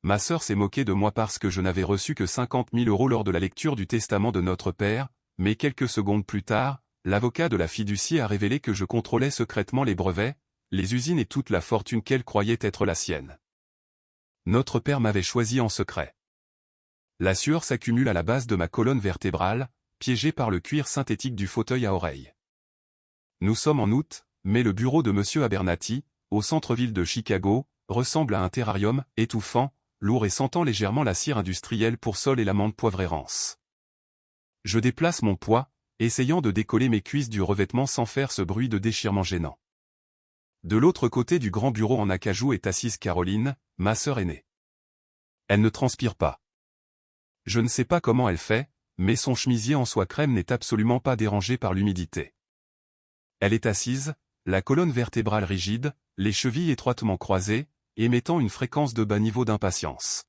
Ma sœur s'est moquée de moi parce que je n'avais reçu que 50 000 € lors de la lecture du testament de notre père, mais quelques secondes plus tard, l'avocat de la fiducie a révélé que je contrôlais secrètement les brevets, les usines et toute la fortune qu'elle croyait être la sienne. Notre père m'avait choisi en secret. La sueur s'accumule à la base de ma colonne vertébrale, piégée par le cuir synthétique du fauteuil à oreilles. Nous sommes en août, mais le bureau de M. Abernathy, au centre-ville de Chicago, ressemble à un terrarium, étouffant, lourd et sentant légèrement la cire industrielle pour sol et l'amande poivrée-rance. Je déplace mon poids, essayant de décoller mes cuisses du revêtement sans faire ce bruit de déchirement gênant. De l'autre côté du grand bureau en acajou est assise Caroline, ma sœur aînée. Elle ne transpire pas. Je ne sais pas comment elle fait, mais son chemisier en soie crème n'est absolument pas dérangé par l'humidité. Elle est assise, la colonne vertébrale rigide, les chevilles étroitement croisées, émettant une fréquence de bas niveau d'impatience.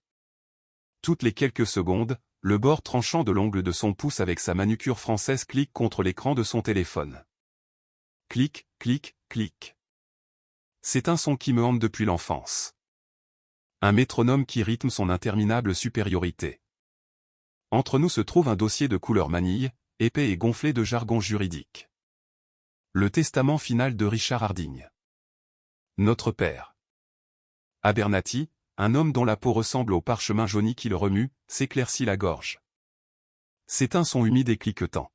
Toutes les quelques secondes, le bord tranchant de l'ongle de son pouce avec sa manucure française clique contre l'écran de son téléphone. Clic, clic, clic. C'est un son qui me hante depuis l'enfance. Un métronome qui rythme son interminable supériorité. Entre nous se trouve un dossier de couleur manille, épais et gonflé de jargon juridique. Le testament final de Richard Harding. Notre père. Abernathy, un homme dont la peau ressemble au parchemin jauni qui le remue, s'éclaircit la gorge. C'est un son humide et cliquetant.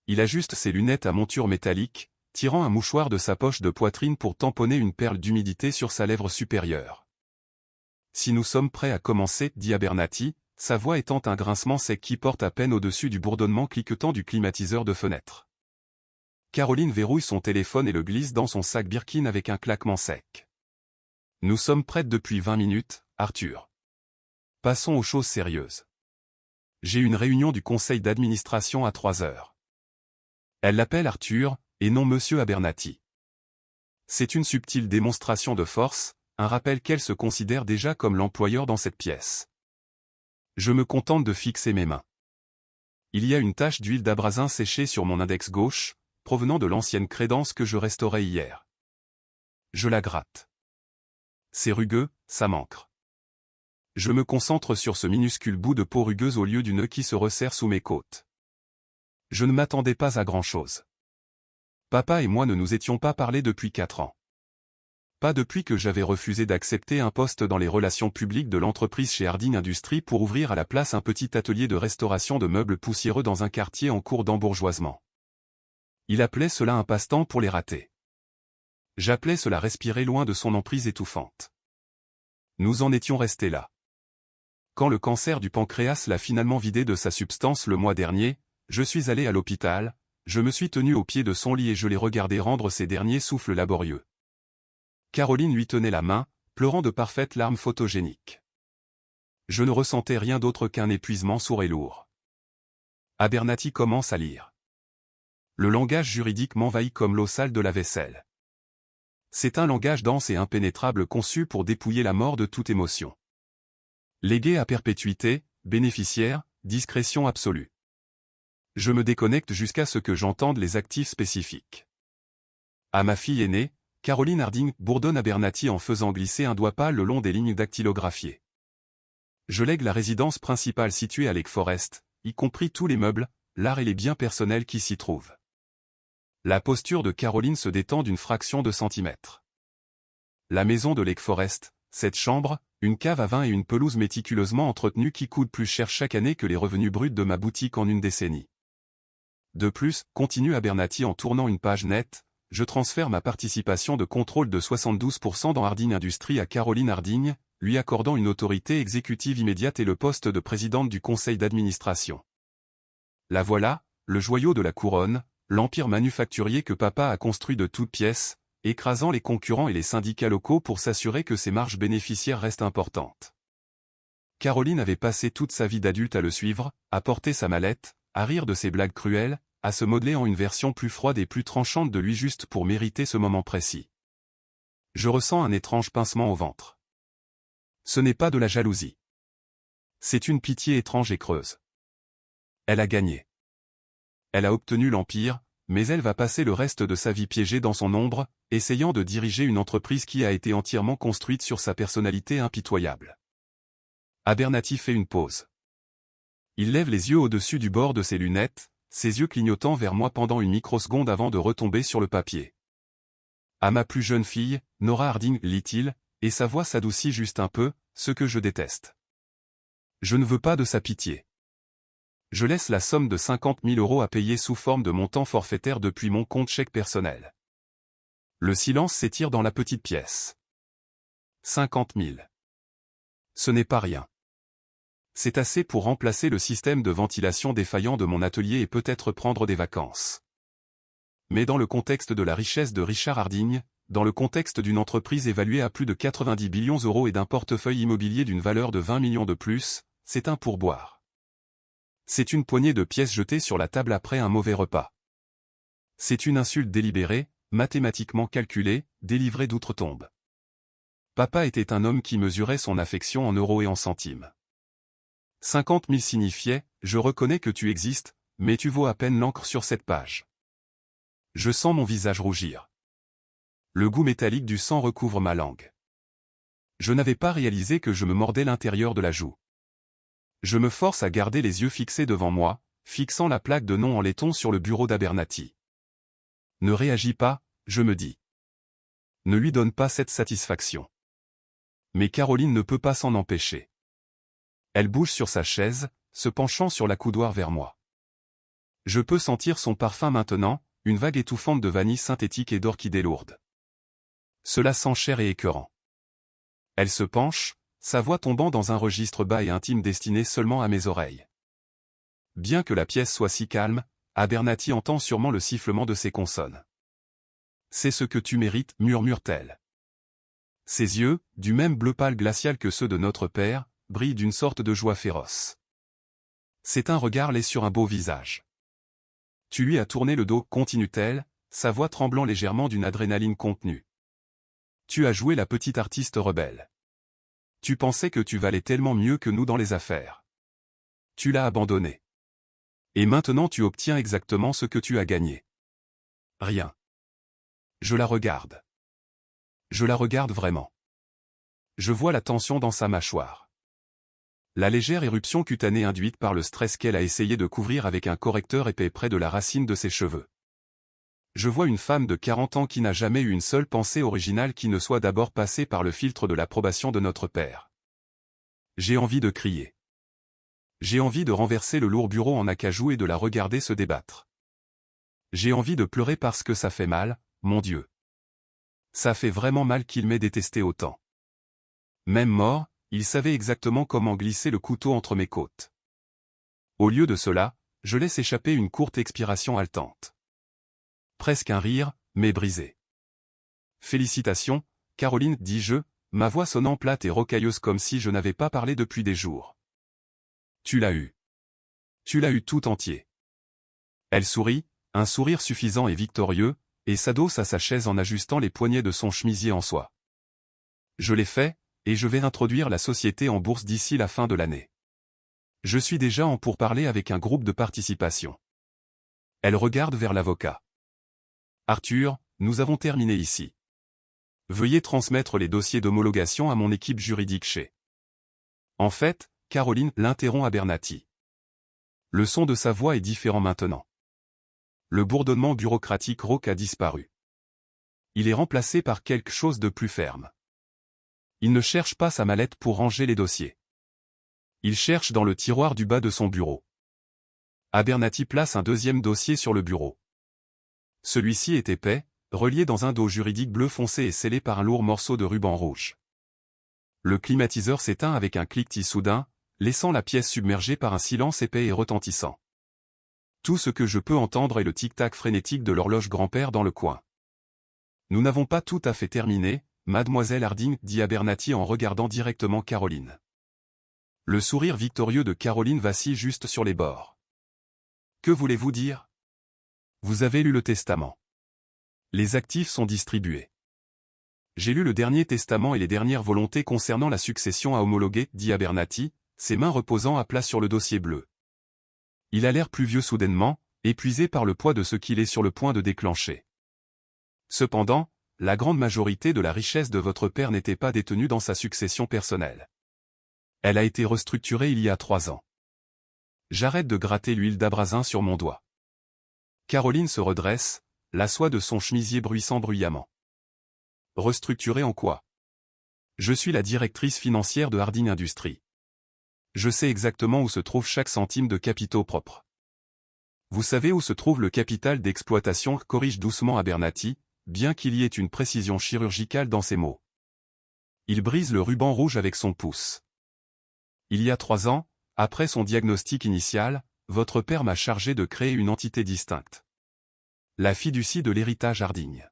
Il ajuste ses lunettes à monture métallique, tirant un mouchoir de sa poche de poitrine pour tamponner une perle d'humidité sur sa lèvre supérieure. Si nous sommes prêts à commencer, dit Abernathy, sa voix étant un grincement sec qui porte à peine au-dessus du bourdonnement cliquetant du climatiseur de fenêtre. Caroline verrouille son téléphone et le glisse dans son sac Birkin avec un claquement sec. Nous sommes prêtes depuis 20 minutes, Arthur. Passons aux choses sérieuses. J'ai une réunion du conseil d'administration à 3 heures. Elle l'appelle Arthur, et non Monsieur Abernathy. C'est une subtile démonstration de force, un rappel qu'elle se considère déjà comme l'employeur dans cette pièce. Je me contente de fixer mes mains. Il y a une tache d'huile d'abrasin séchée sur mon index gauche, provenant de l'ancienne crédence que je restaurais hier. Je la gratte. C'est rugueux, ça m'ancre. Je me concentre sur ce minuscule bout de peau rugueuse au lieu du nœud qui se resserre sous mes côtes. Je ne m'attendais pas à grand-chose. Papa et moi ne nous étions pas parlé depuis 4 ans. Pas depuis que j'avais refusé d'accepter un poste dans les relations publiques de l'entreprise chez Harding Industries pour ouvrir à la place un petit atelier de restauration de meubles poussiéreux dans un quartier en cours d'embourgeoisement. Il appelait cela un passe-temps pour les ratés. J'appelais cela respirer loin de son emprise étouffante. Nous en étions restés là. Quand le cancer du pancréas l'a finalement vidé de sa substance le mois dernier, je suis allé à l'hôpital, je me suis tenu au pied de son lit et je l'ai regardé rendre ses derniers souffles laborieux. Caroline lui tenait la main, pleurant de parfaites larmes photogéniques. Je ne ressentais rien d'autre qu'un épuisement sourd et lourd. Abernathy commence à lire. Le langage juridique m'envahit comme l'eau sale de la vaisselle. C'est un langage dense et impénétrable conçu pour dépouiller la mort de toute émotion. Légué à perpétuité, bénéficiaire, discrétion absolue. Je me déconnecte jusqu'à ce que j'entende les actifs spécifiques. À ma fille aînée, Caroline Harding, bourdonne Abernathy en faisant glisser un doigt pâle le long des lignes dactylographiées. Je lègue la résidence principale située à Lake Forest, y compris tous les meubles, l'art et les biens personnels qui s'y trouvent. La posture de Caroline se détend d'une fraction de centimètre. La maison de Lake Forest, 7 chambres, une cave à vin et une pelouse méticuleusement entretenue qui coûte plus cher chaque année que les revenus bruts de ma boutique en une décennie. De plus, continue Abernathy en tournant une page nette, je transfère ma participation de contrôle de 72% dans Harding Industries à Caroline Harding, lui accordant une autorité exécutive immédiate et le poste de présidente du conseil d'administration. La voilà, le joyau de la couronne, l'empire manufacturier que papa a construit de toutes pièces, écrasant les concurrents et les syndicats locaux pour s'assurer que ses marges bénéficiaires restent importantes. Caroline avait passé toute sa vie d'adulte à le suivre, à porter sa mallette, à rire de ses blagues cruelles, à se modeler en une version plus froide et plus tranchante de lui juste pour mériter ce moment précis. Je ressens un étrange pincement au ventre. Ce n'est pas de la jalousie. C'est une pitié étrange et creuse. Elle a gagné. Elle a obtenu l'empire, mais elle va passer le reste de sa vie piégée dans son ombre, essayant de diriger une entreprise qui a été entièrement construite sur sa personnalité impitoyable. Abernathy fait une pause. Il lève les yeux au-dessus du bord de ses lunettes, ses yeux clignotant vers moi pendant une microseconde avant de retomber sur le papier. À ma plus jeune fille, Nora Harding, lit-il, et sa voix s'adoucit juste un peu, ce que je déteste. Je ne veux pas de sa pitié. Je laisse la somme de 50 000 € à payer sous forme de montant forfaitaire depuis mon compte chèque personnel. Le silence s'étire dans la petite pièce. 50 000. Ce n'est pas rien. C'est assez pour remplacer le système de ventilation défaillant de mon atelier et peut-être prendre des vacances. Mais dans le contexte de la richesse de Richard Harding, dans le contexte d'une entreprise évaluée à plus de 90 billions € et d'un portefeuille immobilier d'une valeur de 20 millions de plus, c'est un pourboire. C'est une poignée de pièces jetées sur la table après un mauvais repas. C'est une insulte délibérée, mathématiquement calculée, délivrée d'outre-tombe. Papa était un homme qui mesurait son affection en euros et en centimes. 50 000 signifiait, je reconnais que tu existes, mais tu vaux à peine l'encre sur cette page. Je sens mon visage rougir. Le goût métallique du sang recouvre ma langue. Je n'avais pas réalisé que je me mordais l'intérieur de la joue. Je me force à garder les yeux fixés devant moi, fixant la plaque de nom en laiton sur le bureau d'Abernathy. Ne réagis pas, je me dis. Ne lui donne pas cette satisfaction. Mais Caroline ne peut pas s'en empêcher. Elle bouge sur sa chaise, se penchant sur l'accoudoir vers moi. Je peux sentir son parfum maintenant, une vague étouffante de vanille synthétique et d'orchidées lourdes. Cela sent cher et écœurant. Elle se penche, sa voix tombant dans un registre bas et intime destiné seulement à mes oreilles. Bien que la pièce soit si calme, Abernathy entend sûrement le sifflement de ses consonnes. C'est ce que tu mérites, murmure-t-elle. Ses yeux, du même bleu pâle glacial que ceux de notre père, brillent d'une sorte de joie féroce. C'est un regard laid sur un beau visage. Tu lui as tourné le dos, continue-t-elle, sa voix tremblant légèrement d'une adrénaline contenue. Tu as joué la petite artiste rebelle. Tu pensais que tu valais tellement mieux que nous dans les affaires. Tu l'as abandonné. Et maintenant tu obtiens exactement ce que tu as gagné. Rien. Je la regarde. Je la regarde vraiment. Je vois la tension dans sa mâchoire. La légère éruption cutanée induite par le stress qu'elle a essayé de couvrir avec un correcteur épais près de la racine de ses cheveux. Je vois une femme de 40 ans qui n'a jamais eu une seule pensée originale qui ne soit d'abord passée par le filtre de l'approbation de notre père. J'ai envie de crier. J'ai envie de renverser le lourd bureau en acajou et de la regarder se débattre. J'ai envie de pleurer parce que ça fait mal, mon Dieu. Ça fait vraiment mal qu'il m'ait détesté autant. Même mort, il savait exactement comment glisser le couteau entre mes côtes. Au lieu de cela, je laisse échapper une courte expiration haletante. Presque un rire, mais brisé. Félicitations, Caroline, dis-je, ma voix sonnant plate et rocailleuse comme si je n'avais pas parlé depuis des jours. Tu l'as eu. Tu l'as eu tout entier. Elle sourit, un sourire suffisant et victorieux, et s'adosse à sa chaise en ajustant les poignets de son chemisier en soie. Je l'ai fait, et je vais introduire la société en bourse d'ici la fin de l'année. Je suis déjà en pourparlers avec un groupe de participation. Elle regarde vers l'avocat. Arthur, nous avons terminé ici. Veuillez transmettre les dossiers d'homologation à mon équipe juridique chez. En fait, Caroline l'interrompt Abernathy. Le son de sa voix est différent maintenant. Le bourdonnement bureaucratique rauque a disparu. Il est remplacé par quelque chose de plus ferme. Il ne cherche pas sa mallette pour ranger les dossiers. Il cherche dans le tiroir du bas de son bureau. Abernathy place un deuxième dossier sur le bureau. Celui-ci est épais, relié dans un dos juridique bleu foncé et scellé par un lourd morceau de ruban rouge. Le climatiseur s'éteint avec un cliquetis soudain, laissant la pièce submergée par un silence épais et retentissant. Tout ce que je peux entendre est le tic-tac frénétique de l'horloge grand-père dans le coin. Nous n'avons pas tout à fait terminé, mademoiselle Harding, dit Abernathy en regardant directement Caroline. Le sourire victorieux de Caroline vacille juste sur les bords. Que voulez-vous dire? Vous avez lu le testament. Les actifs sont distribués. J'ai lu le dernier testament et les dernières volontés concernant la succession à homologuer, dit Abernathy, ses mains reposant à plat sur le dossier bleu. Il a l'air plus vieux soudainement, épuisé par le poids de ce qu'il est sur le point de déclencher. Cependant, la grande majorité de la richesse de votre père n'était pas détenue dans sa succession personnelle. Elle a été restructurée il y a 3 ans. J'arrête de gratter l'huile d'abrasin sur mon doigt. Caroline se redresse, la soie de son chemisier bruissant bruyamment. Restructurée en quoi? Je suis la directrice financière de Harding Industries. Je sais exactement où se trouve chaque centime de capitaux propres. Vous savez où se trouve le capital d'exploitation, corrige doucement Abernathy, bien qu'il y ait une précision chirurgicale dans ses mots. Il brise le ruban rouge avec son pouce. Il y a 3 ans, après son diagnostic initial, votre père m'a chargé de créer une entité distincte. La fiducie de l'héritage Harding.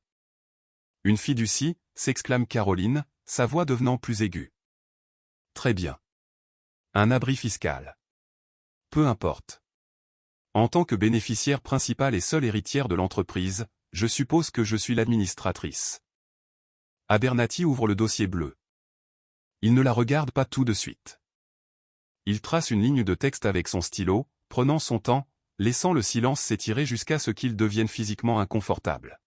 Une fiducie, s'exclame Caroline, sa voix devenant plus aiguë. Très bien. Un abri fiscal. Peu importe. En tant que bénéficiaire principale et seule héritière de l'entreprise, je suppose que je suis l'administratrice. Abernathy ouvre le dossier bleu. Il ne la regarde pas tout de suite. Il trace une ligne de texte avec son stylo, prenant son temps, laissant le silence s'étirer jusqu'à ce qu'il devienne physiquement inconfortable.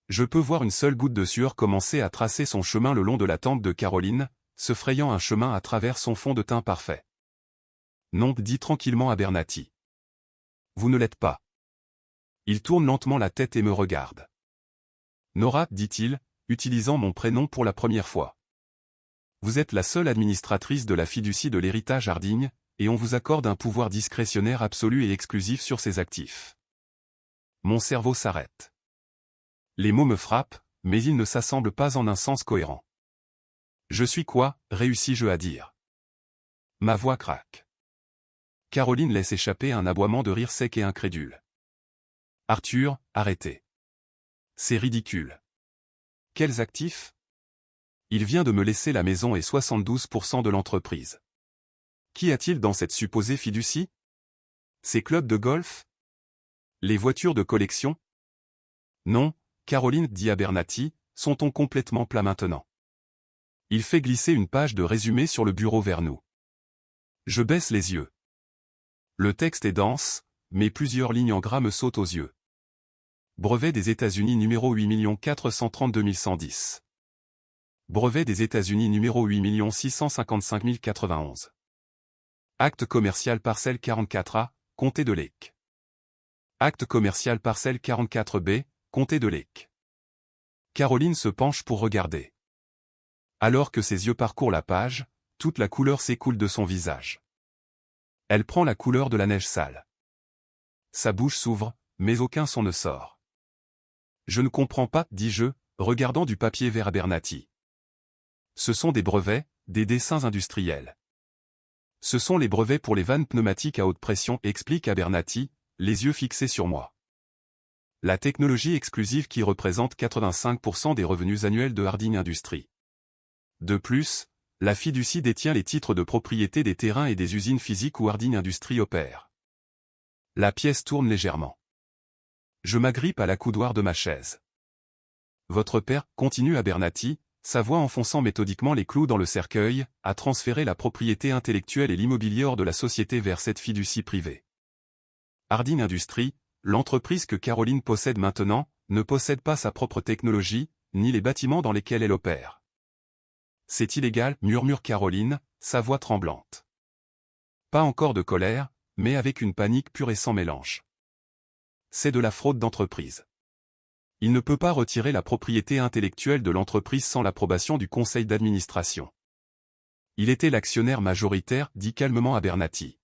Je peux voir une seule goutte de sueur commencer à tracer son chemin le long de la tempe de Caroline, se frayant un chemin à travers son fond de teint parfait. Non, dit tranquillement Abernathy. Vous ne l'êtes pas. Il tourne lentement la tête et me regarde. Nora, dit-il, utilisant mon prénom pour la première fois. Vous êtes la seule administratrice de la fiducie de l'héritage Harding, et on vous accorde un pouvoir discrétionnaire absolu et exclusif sur ses actifs. Mon cerveau s'arrête. Les mots me frappent, mais ils ne s'assemblent pas en un sens cohérent. Je suis quoi, réussis-je à dire. Ma voix craque. Caroline laisse échapper un aboiement de rire sec et incrédule. Arthur, arrêtez. C'est ridicule. Quels actifs? Il vient de me laisser la maison et 72% de l'entreprise. Qu'y a-t-il dans cette supposée fiducie? Ces clubs de golf? Les voitures de collection? Non, Caroline, dit Abernathy, son ton complètement plat maintenant. Il fait glisser une page de résumé sur le bureau vers nous. Je baisse les yeux. Le texte est dense, mais plusieurs lignes en gras me sautent aux yeux. Brevet des États-Unis numéro 8 432 110. Brevet des États-Unis numéro 8 655 091. Acte commercial parcelle 44A, comté de Lake. Acte commercial parcelle 44B, comté de Lake. Caroline se penche pour regarder. Alors que ses yeux parcourent la page, toute la couleur s'écoule de son visage. Elle prend la couleur de la neige sale. Sa bouche s'ouvre, mais aucun son ne sort. Je ne comprends pas, dis-je, regardant du papier vers Abernathy. Ce sont des brevets, des dessins industriels. Ce sont les brevets pour les vannes pneumatiques à haute pression, explique Abernathy, les yeux fixés sur moi. La technologie exclusive qui représente 85% des revenus annuels de Harding Industries. De plus, la fiducie détient les titres de propriété des terrains et des usines physiques où Harding Industries opère. La pièce tourne légèrement. Je m'agrippe à l'accoudoir de ma chaise. Votre père, continue Abernathy, sa voix enfonçant méthodiquement les clous dans le cercueil, a transféré la propriété intellectuelle et l'immobilier hors de la société vers cette fiducie privée. Harding Industries, l'entreprise que Caroline possède maintenant, ne possède pas sa propre technologie, ni les bâtiments dans lesquels elle opère. C'est illégal, murmure Caroline, sa voix tremblante. Pas encore de colère, mais avec une panique pure et sans mélange. C'est de la fraude d'entreprise. Il ne peut pas retirer la propriété intellectuelle de l'entreprise sans l'approbation du conseil d'administration. Il était l'actionnaire majoritaire, dit calmement Abernathy.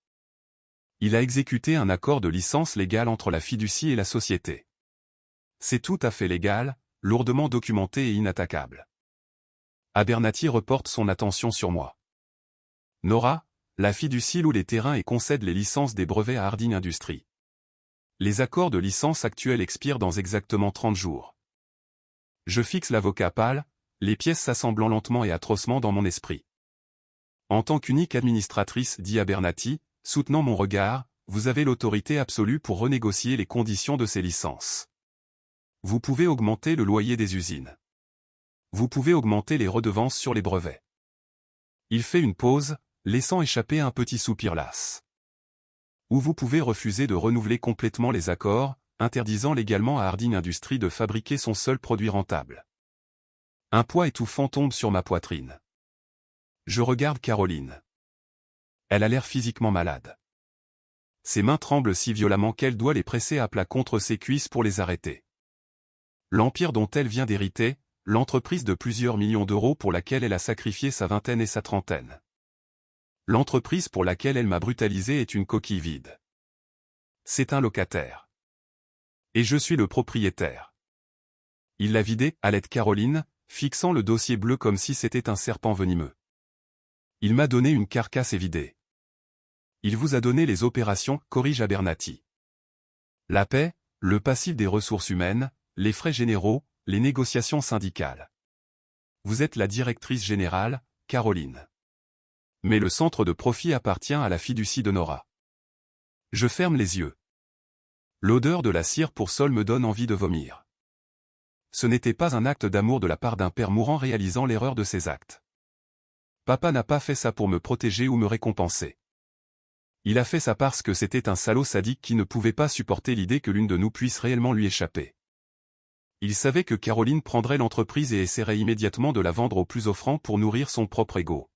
Il a exécuté un accord de licence légale entre la fiducie et la société. C'est tout à fait légal, lourdement documenté et inattaquable. Abernathy reporte son attention sur moi. Nora, la fiducie loue les terrains et concède les licences des brevets à Harding Industries. Les accords de licence actuels expirent dans exactement 30 jours. Je fixe l'avocat pâle, les pièces s'assemblant lentement et atrocement dans mon esprit. En tant qu'unique administratrice, dit Abernathy, soutenant mon regard, vous avez l'autorité absolue pour renégocier les conditions de ces licences. Vous pouvez augmenter le loyer des usines. Vous pouvez augmenter les redevances sur les brevets. Il fait une pause, laissant échapper un petit soupir las. Ou vous pouvez refuser de renouveler complètement les accords, interdisant légalement à Harding Industries de fabriquer son seul produit rentable. Un poids étouffant tombe sur ma poitrine. Je regarde Caroline. Elle a l'air physiquement malade. Ses mains tremblent si violemment qu'elle doit les presser à plat contre ses cuisses pour les arrêter. L'empire dont elle vient d'hériter, l'entreprise de plusieurs millions d'euros pour laquelle elle a sacrifié sa vingtaine et sa trentaine. L'entreprise pour laquelle elle m'a brutalisé est une coquille vide. C'est un locataire. Et je suis le propriétaire. Il l'a vidé, allait Caroline, fixant le dossier bleu comme si c'était un serpent venimeux. Il m'a donné une carcasse évidée. Il vous a donné les opérations, corrige Abernathy. La paix, le passif des ressources humaines, les frais généraux, les négociations syndicales. Vous êtes la directrice générale, Caroline. Mais le centre de profit appartient à la fiducie de Nora. Je ferme les yeux. L'odeur de la cire pour sol me donne envie de vomir. Ce n'était pas un acte d'amour de la part d'un père mourant réalisant l'erreur de ses actes. Papa n'a pas fait ça pour me protéger ou me récompenser. Il a fait ça parce que c'était un salaud sadique qui ne pouvait pas supporter l'idée que l'une de nous puisse réellement lui échapper. Il savait que Caroline prendrait l'entreprise et essaierait immédiatement de la vendre au plus offrant pour nourrir son propre ego.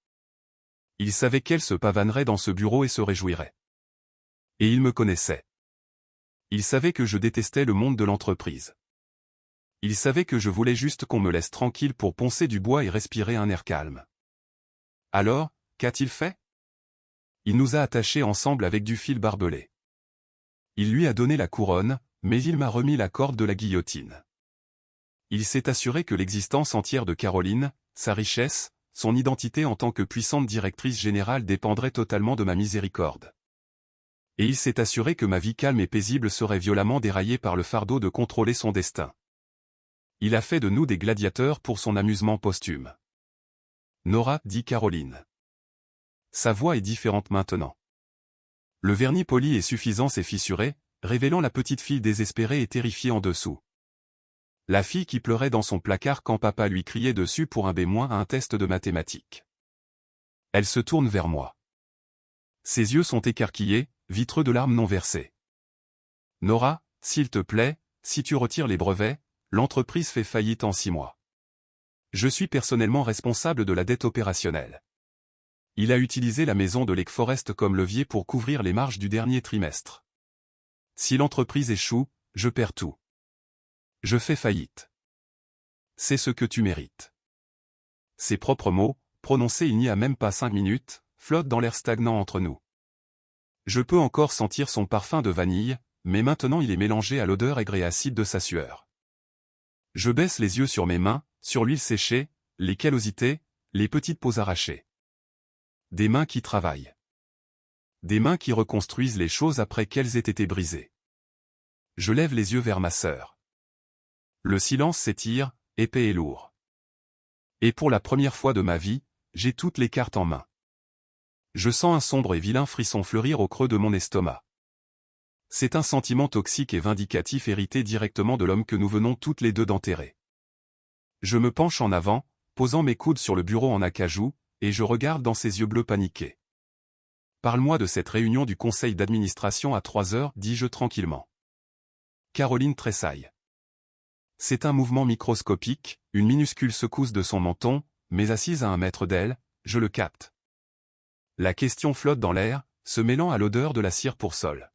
Il savait qu'elle se pavanerait dans ce bureau et se réjouirait. Et il me connaissait. Il savait que je détestais le monde de l'entreprise. Il savait que je voulais juste qu'on me laisse tranquille pour poncer du bois et respirer un air calme. Alors, qu'a-t-il fait? Il nous a attachés ensemble avec du fil barbelé. Il lui a donné la couronne, mais il m'a remis la corde de la guillotine. Il s'est assuré que l'existence entière de Caroline, sa richesse, son identité en tant que puissante directrice générale dépendrait totalement de ma miséricorde. Et il s'est assuré que ma vie calme et paisible serait violemment déraillée par le fardeau de contrôler son destin. Il a fait de nous des gladiateurs pour son amusement posthume. Nora, dit Caroline. Sa voix est différente maintenant. Le vernis poli et suffisant s'est fissuré, révélant la petite fille désespérée et terrifiée en dessous. La fille qui pleurait dans son placard quand papa lui criait dessus pour un B- à un test de mathématiques. Elle se tourne vers moi. Ses yeux sont écarquillés, vitreux de larmes non versées. Nora, s'il te plaît, si tu retires les brevets, l'entreprise fait faillite en 6 mois. Je suis personnellement responsable de la dette opérationnelle. Il a utilisé la maison de Lake Forest comme levier pour couvrir les marges du dernier trimestre. Si l'entreprise échoue, je perds tout. Je fais faillite. C'est ce que tu mérites. Ses propres mots, prononcés il n'y a même pas 5 minutes, flottent dans l'air stagnant entre nous. Je peux encore sentir son parfum de vanille, mais maintenant il est mélangé à l'odeur aigre et acide de sa sueur. Je baisse les yeux sur mes mains, sur l'huile séchée, les callosités, les petites peaux arrachées. Des mains qui travaillent. Des mains qui reconstruisent les choses après qu'elles aient été brisées. Je lève les yeux vers ma sœur. Le silence s'étire, épais et lourd. Et pour la première fois de ma vie, j'ai toutes les cartes en main. Je sens un sombre et vilain frisson fleurir au creux de mon estomac. C'est un sentiment toxique et vindicatif hérité directement de l'homme que nous venons toutes les deux d'enterrer. Je me penche en avant, posant mes coudes sur le bureau en acajou, et je regarde dans ses yeux bleus paniqués. Parle-moi de cette réunion du conseil d'administration à 3 heures, dis-je tranquillement. Caroline tressaille. C'est un mouvement microscopique, une minuscule secousse de son menton, mais assise à 1 mètre d'elle, je le capte. La question flotte dans l'air, se mêlant à l'odeur de la cire pour sol.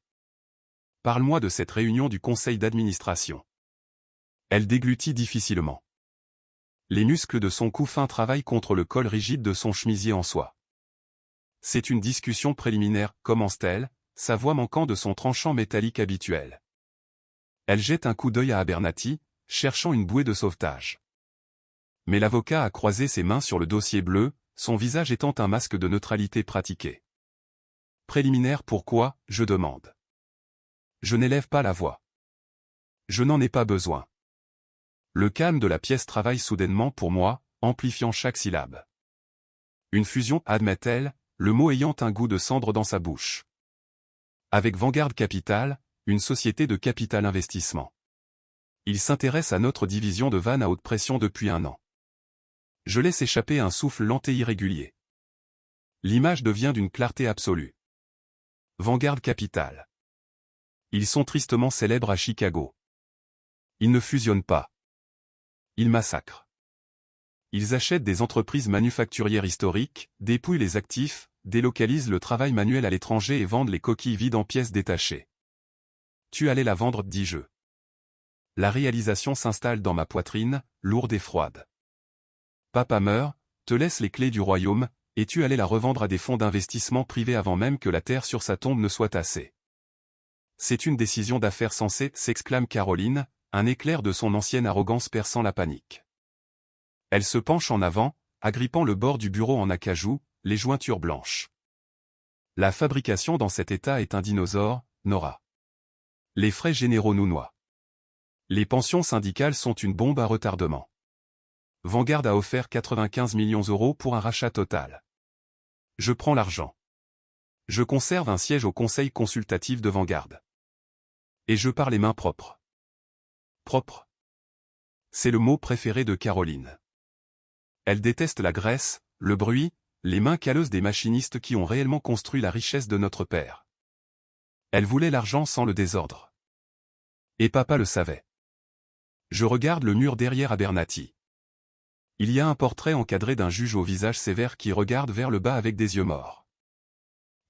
Parle-moi de cette réunion du conseil d'administration. Elle déglutit difficilement. Les muscles de son cou fin travaillent contre le col rigide de son chemisier en soie. C'est une discussion préliminaire, commence-t-elle, sa voix manquant de son tranchant métallique habituel. Elle jette un coup d'œil à Abernathy, cherchant une bouée de sauvetage. Mais l'avocat a croisé ses mains sur le dossier bleu, son visage étant un masque de neutralité pratiqué. Préliminaire pourquoi, je demande. Je n'élève pas la voix. Je n'en ai pas besoin. Le calme de la pièce travaille soudainement pour moi, amplifiant chaque syllabe. Une fusion, admet-elle, le mot ayant un goût de cendre dans sa bouche. Avec Vanguard Capital, une société de capital investissement. Il s'intéresse à notre division de vannes à haute pression depuis 1 an. Je laisse échapper un souffle lent et irrégulier. L'image devient d'une clarté absolue. Vanguard Capital. Ils sont tristement célèbres à Chicago. Ils ne fusionnent pas. Ils massacrent. Ils achètent des entreprises manufacturières historiques, dépouillent les actifs, délocalise le travail manuel à l'étranger et vende les coquilles vides en pièces détachées. Tu allais la vendre, dis-je. La réalisation s'installe dans ma poitrine, lourde et froide. Papa meurt, te laisse les clés du royaume, et tu allais la revendre à des fonds d'investissement privés avant même que la terre sur sa tombe ne soit tassée. C'est une décision d'affaires sensée, s'exclame Caroline, un éclair de son ancienne arrogance perçant la panique. Elle se penche en avant, agrippant le bord du bureau en acajou, les jointures blanches. La fabrication dans cet état est un dinosaure, Nora. Les frais généraux nous noient. Les pensions syndicales sont une bombe à retardement. Vanguard a offert 95 millions € pour un rachat total. Je prends l'argent. Je conserve un siège au conseil consultatif de Vanguard. Et je pars les mains propres. Propre. C'est le mot préféré de Caroline. Elle déteste la graisse, le bruit, les mains calleuses des machinistes qui ont réellement construit la richesse de notre père. Elle voulait l'argent sans le désordre. Et papa le savait. Je regarde le mur derrière Abernathy. Il y a un portrait encadré d'un juge au visage sévère qui regarde vers le bas avec des yeux morts.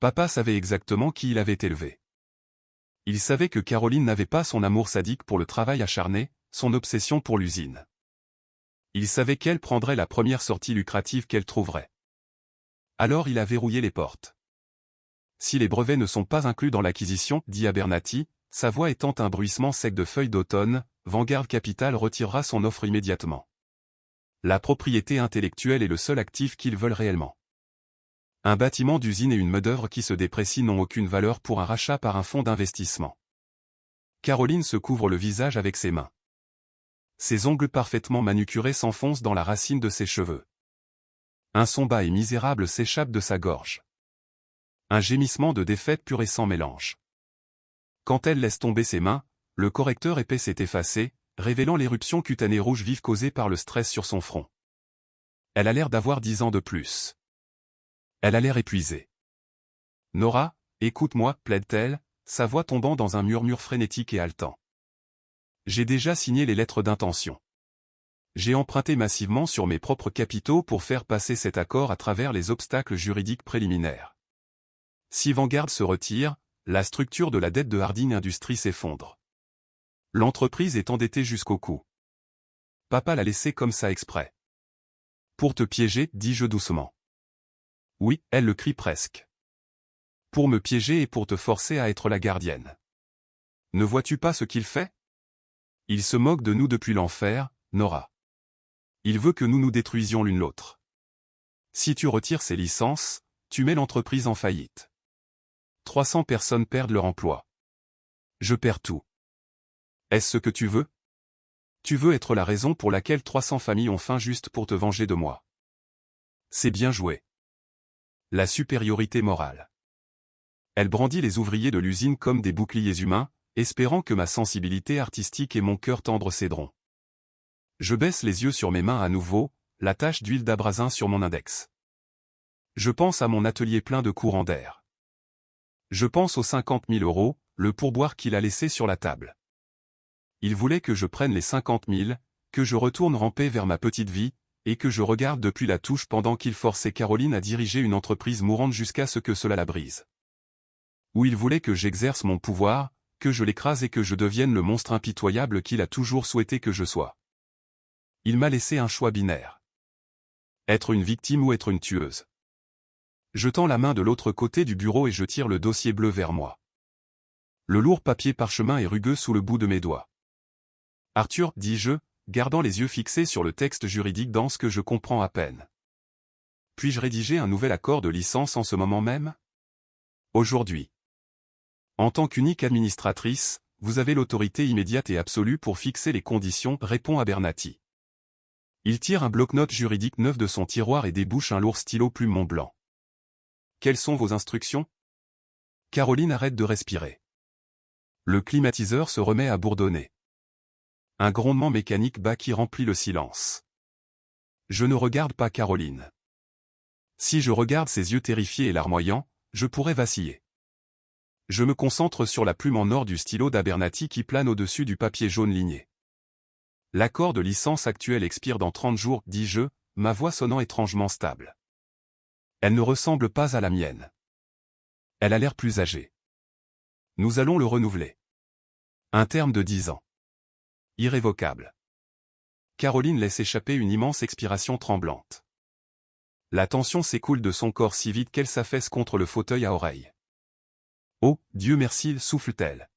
Papa savait exactement qui il avait élevé. Il savait que Caroline n'avait pas son amour sadique pour le travail acharné, son obsession pour l'usine. Il savait qu'elle prendrait la première sortie lucrative qu'elle trouverait. Alors il a verrouillé les portes. Si les brevets ne sont pas inclus dans l'acquisition, dit Abernathy, sa voix étant un bruissement sec de feuilles d'automne, Vanguard Capital retirera son offre immédiatement. La propriété intellectuelle est le seul actif qu'ils veulent réellement. Un bâtiment d'usine et une main-d'œuvre qui se déprécient n'ont aucune valeur pour un rachat par un fonds d'investissement. Caroline se couvre le visage avec ses mains. Ses ongles parfaitement manucurés s'enfoncent dans la racine de ses cheveux. Un son bas et misérable s'échappe de sa gorge. Un gémissement de défaite pur et sans mélange. Quand elle laisse tomber ses mains, le correcteur épais s'est effacé, révélant l'éruption cutanée rouge vive causée par le stress sur son front. Elle a l'air d'avoir 10 ans de plus. Elle a l'air épuisée. Nora, écoute-moi, plaide-t-elle, sa voix tombant dans un murmure frénétique et haletant. J'ai déjà signé les lettres d'intention. J'ai emprunté massivement sur mes propres capitaux pour faire passer cet accord à travers les obstacles juridiques préliminaires. Si Vanguard se retire, la structure de la dette de Harding Industries s'effondre. L'entreprise est endettée jusqu'au cou. Papa l'a laissé comme ça exprès. Pour te piéger, dis-je doucement. Oui, elle le crie presque. Pour me piéger et pour te forcer à être la gardienne. Ne vois-tu pas ce qu'il fait? Il se moque de nous depuis l'enfer, Nora. Il veut que nous nous détruisions l'une l'autre. Si tu retires ces licences, tu mets l'entreprise en faillite. 300 personnes perdent leur emploi. Je perds tout. Est-ce ce que tu veux? Tu veux être la raison pour laquelle 300 familles ont faim juste pour te venger de moi. C'est bien joué. La supériorité morale. Elle brandit les ouvriers de l'usine comme des boucliers humains, espérant que ma sensibilité artistique et mon cœur tendre céderont. Je baisse les yeux sur mes mains à nouveau, la tache d'huile d'abrasin sur mon index. Je pense à mon atelier plein de courants d'air. Je pense aux 50 000 €, le pourboire qu'il a laissé sur la table. Il voulait que je prenne les 50 000, que je retourne ramper vers ma petite vie, et que je regarde depuis la touche pendant qu'il forçait Caroline à diriger une entreprise mourante jusqu'à ce que cela la brise. Ou il voulait que j'exerce mon pouvoir, que je l'écrase et que je devienne le monstre impitoyable qu'il a toujours souhaité que je sois. Il m'a laissé un choix binaire. Être une victime ou être une tueuse. Je tends la main de l'autre côté du bureau et je tire le dossier bleu vers moi. Le lourd papier parchemin est rugueux sous le bout de mes doigts. Arthur, dis-je, gardant les yeux fixés sur le texte juridique dans ce que je comprends à peine. Puis-je rédiger un nouvel accord de licence en ce moment même? Aujourd'hui. En tant qu'unique administratrice, vous avez l'autorité immédiate et absolue pour fixer les conditions, répond Abernathy. Il tire un bloc-notes juridique neuf de son tiroir et débouche un lourd stylo plume Mont-Blanc. Quelles sont vos instructions? Caroline arrête de respirer. Le climatiseur se remet à bourdonner. Un grondement mécanique bas qui remplit le silence. Je ne regarde pas Caroline. Si je regarde ses yeux terrifiés et larmoyants, je pourrais vaciller. Je me concentre sur la plume en or du stylo d'Abernathy qui plane au-dessus du papier jaune ligné. L'accord de licence actuel expire dans 30 jours, dis-je, ma voix sonnant étrangement stable. Elle ne ressemble pas à la mienne. Elle a l'air plus âgée. Nous allons le renouveler. Un terme de 10 ans. Irrévocable. Caroline laisse échapper une immense expiration tremblante. La tension s'écoule de son corps si vite qu'elle s'affaisse contre le fauteuil à oreilles. Oh, Dieu merci, souffle-t-elle.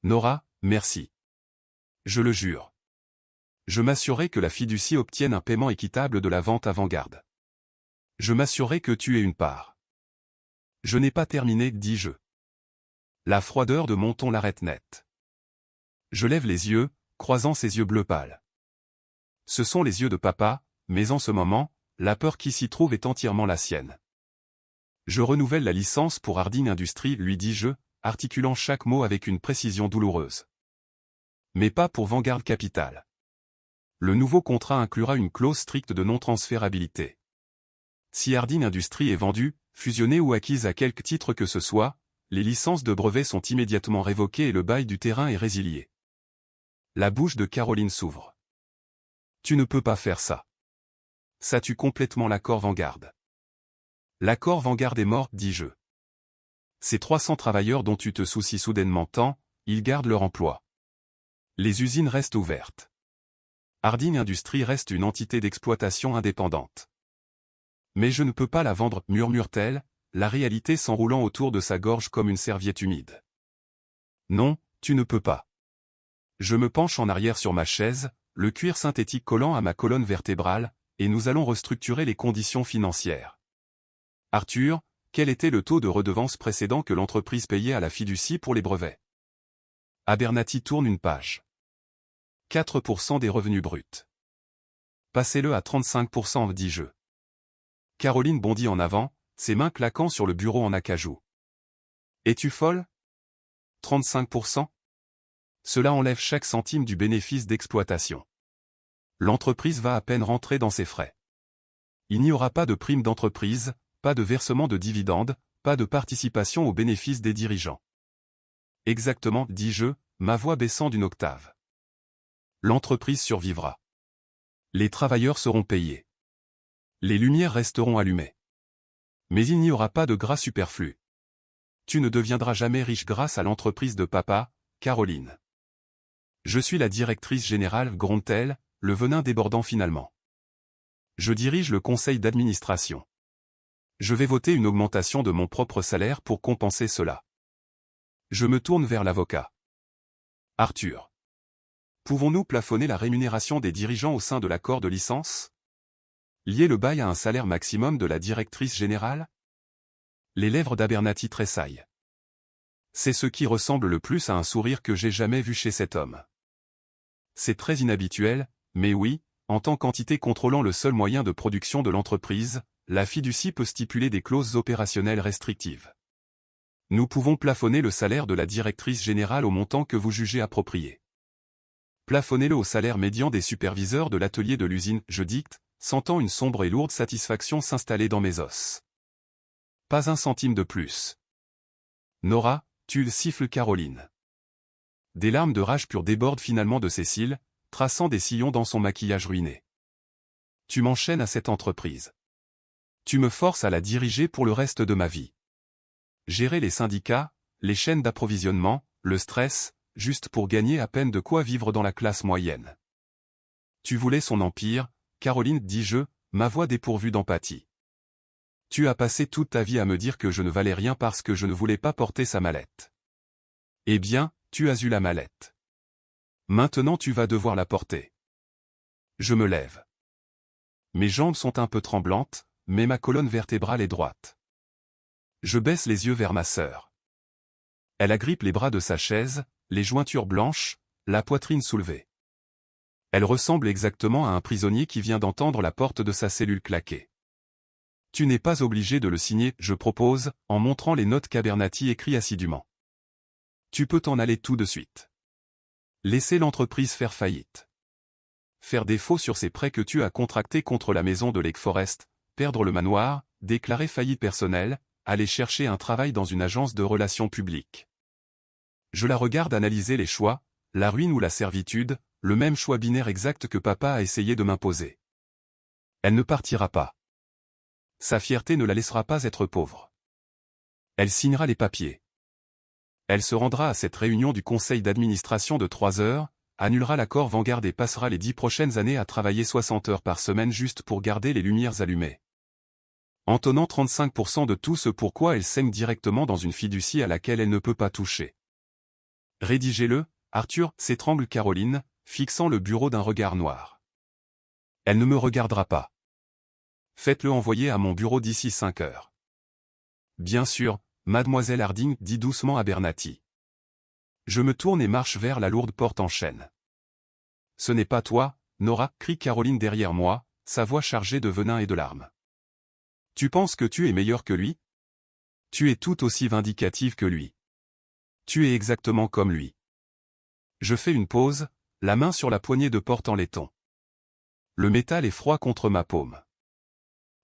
Nora, merci. Je le jure. Je m'assurerai que la fiducie obtienne un paiement équitable de la vente à Vanguard. Je m'assurerai que tu aies une part. Je n'ai pas terminé, dis-je. La froideur de mon ton l'arrête net. Je lève les yeux, croisant ses yeux bleu pâle. Ce sont les yeux de papa, mais en ce moment, la peur qui s'y trouve est entièrement la sienne. Je renouvelle la licence pour Harding Industries, lui dis-je, articulant chaque mot avec une précision douloureuse. Mais pas pour Vanguard Capital. Le nouveau contrat inclura une clause stricte de non-transférabilité. Si Harding Industries est vendue, fusionnée ou acquise à quelque titre que ce soit, les licences de brevets sont immédiatement révoquées et le bail du terrain est résilié. La bouche de Caroline s'ouvre. Tu ne peux pas faire ça. Ça tue complètement l'accord Vanguard. L'accord Vanguard est mort, dis-je. Ces 300 travailleurs dont tu te soucies soudainement tant, ils gardent leur emploi. Les usines restent ouvertes. Harding Industries reste une entité d'exploitation indépendante. Mais je ne peux pas la vendre, murmure-t-elle, la réalité s'enroulant autour de sa gorge comme une serviette humide. Non, tu ne peux pas. Je me penche en arrière sur ma chaise, le cuir synthétique collant à ma colonne vertébrale, et nous allons restructurer les conditions financières. Arthur, quel était le taux de redevance précédent que l'entreprise payait à la fiducie pour les brevets? Abernathy tourne une page. 4% des revenus bruts. Passez-le à 35%, dis-je. Caroline bondit en avant, ses mains claquant sur le bureau en acajou. Es-tu folle? 35%? Cela enlève chaque centime du bénéfice d'exploitation. L'entreprise va à peine rentrer dans ses frais. Il n'y aura pas de prime d'entreprise, pas de versement de dividendes, pas de participation aux bénéfices des dirigeants. Exactement, dis-je, ma voix baissant d'une octave. L'entreprise survivra. Les travailleurs seront payés. Les lumières resteront allumées. Mais il n'y aura pas de gras superflu. Tu ne deviendras jamais riche grâce à l'entreprise de papa, Caroline. Je suis la directrice générale, gronde-t-elle, le venin débordant finalement. Je dirige le conseil d'administration. Je vais voter une augmentation de mon propre salaire pour compenser cela. Je me tourne vers l'avocat. Arthur. Pouvons-nous plafonner la rémunération des dirigeants au sein de l'accord de licence? Lier le bail à un salaire maximum de la directrice générale? Les lèvres d'Abernathy tressaillent. C'est ce qui ressemble le plus à un sourire que j'ai jamais vu chez cet homme. C'est très inhabituel, mais oui, en tant qu'entité contrôlant le seul moyen de production de l'entreprise, la fiducie peut stipuler des clauses opérationnelles restrictives. Nous pouvons plafonner le salaire de la directrice générale au montant que vous jugez approprié. Plafonnez-le au salaire médian des superviseurs de l'atelier de l'usine, je dicte, sentant une sombre et lourde satisfaction s'installer dans mes os. Pas un centime de plus. Nora, tu le siffles Caroline. Des larmes de rage pure débordent finalement de ses cils, traçant des sillons dans son maquillage ruiné. Tu m'enchaînes à cette entreprise. Tu me forces à la diriger pour le reste de ma vie. Gérer les syndicats, les chaînes d'approvisionnement, le stress, juste pour gagner à peine de quoi vivre dans la classe moyenne. Tu voulais son empire, Caroline, dis-je, ma voix dépourvue d'empathie. Tu as passé toute ta vie à me dire que je ne valais rien parce que je ne voulais pas porter sa mallette. Eh bien, tu as eu la mallette. Maintenant tu vas devoir la porter. Je me lève. Mes jambes sont un peu tremblantes, mais ma colonne vertébrale est droite. Je baisse les yeux vers ma sœur. Elle agrippe les bras de sa chaise, les jointures blanches, la poitrine soulevée. Elle ressemble exactement à un prisonnier qui vient d'entendre la porte de sa cellule claquer. Tu n'es pas obligé de le signer, je propose, en montrant les notes qu'Abernathy écrit assidûment. Tu peux t'en aller tout de suite. Laisser l'entreprise faire faillite. Faire défaut sur ces prêts que tu as contractés contre la maison de Lake Forest, perdre le manoir, déclarer faillite personnelle, aller chercher un travail dans une agence de relations publiques. Je la regarde analyser les choix, la ruine ou la servitude, le même choix binaire exact que papa a essayé de m'imposer. Elle ne partira pas. Sa fierté ne la laissera pas être pauvre. Elle signera les papiers. Elle se rendra à cette réunion du conseil d'administration de 3 heures, annulera l'accord Vanguard et passera les 10 prochaines années à travailler 60 heures par semaine juste pour garder les lumières allumées. Entonnant 35% de tout ce pourquoi elle saigne directement dans une fiducie à laquelle elle ne peut pas toucher. Rédigez-le, Arthur, s'étrangle Caroline, fixant le bureau d'un regard noir. Elle ne me regardera pas. Faites-le envoyer à mon bureau d'ici 5 heures. Bien sûr, mademoiselle Harding dit doucement à Bernati. Je me tourne et marche vers la lourde porte en chêne. Ce n'est pas toi, Nora, crie Caroline derrière moi, sa voix chargée de venin et de larmes. Tu penses que tu es meilleure que lui? Tu es tout aussi vindicative que lui. Tu es exactement comme lui. Je fais une pause, la main sur la poignée de porte en laiton. Le métal est froid contre ma paume.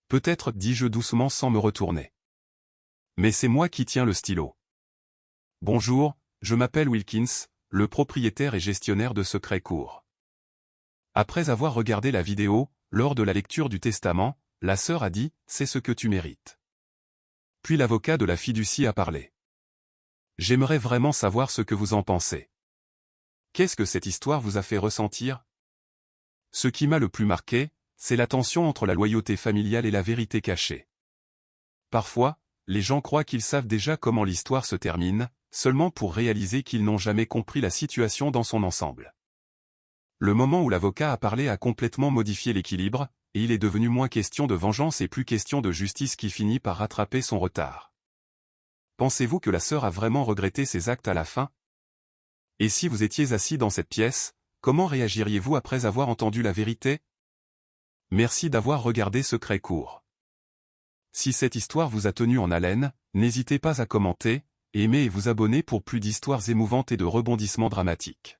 Peut-être, dis-je doucement sans me retourner. Mais c'est moi qui tiens le stylo. Bonjour, je m'appelle Wilkins, le propriétaire et gestionnaire de Secret Court. Après avoir regardé la vidéo, lors de la lecture du testament, la sœur a dit, c'est ce que tu mérites. Puis l'avocat de la fiducie a parlé. J'aimerais vraiment savoir ce que vous en pensez. Qu'est-ce que cette histoire vous a fait ressentir? Ce qui m'a le plus marqué, c'est la tension entre la loyauté familiale et la vérité cachée. Parfois, les gens croient qu'ils savent déjà comment l'histoire se termine, seulement pour réaliser qu'ils n'ont jamais compris la situation dans son ensemble. Le moment où l'avocat a parlé a complètement modifié l'équilibre, et il est devenu moins question de vengeance et plus question de justice qui finit par rattraper son retard. Pensez-vous que la sœur a vraiment regretté ses actes à la fin? Et si vous étiez assis dans cette pièce, comment réagiriez-vous après avoir entendu la vérité? Merci d'avoir regardé Secret Court. Si cette histoire vous a tenu en haleine, n'hésitez pas à commenter, aimer et vous abonner pour plus d'histoires émouvantes et de rebondissements dramatiques.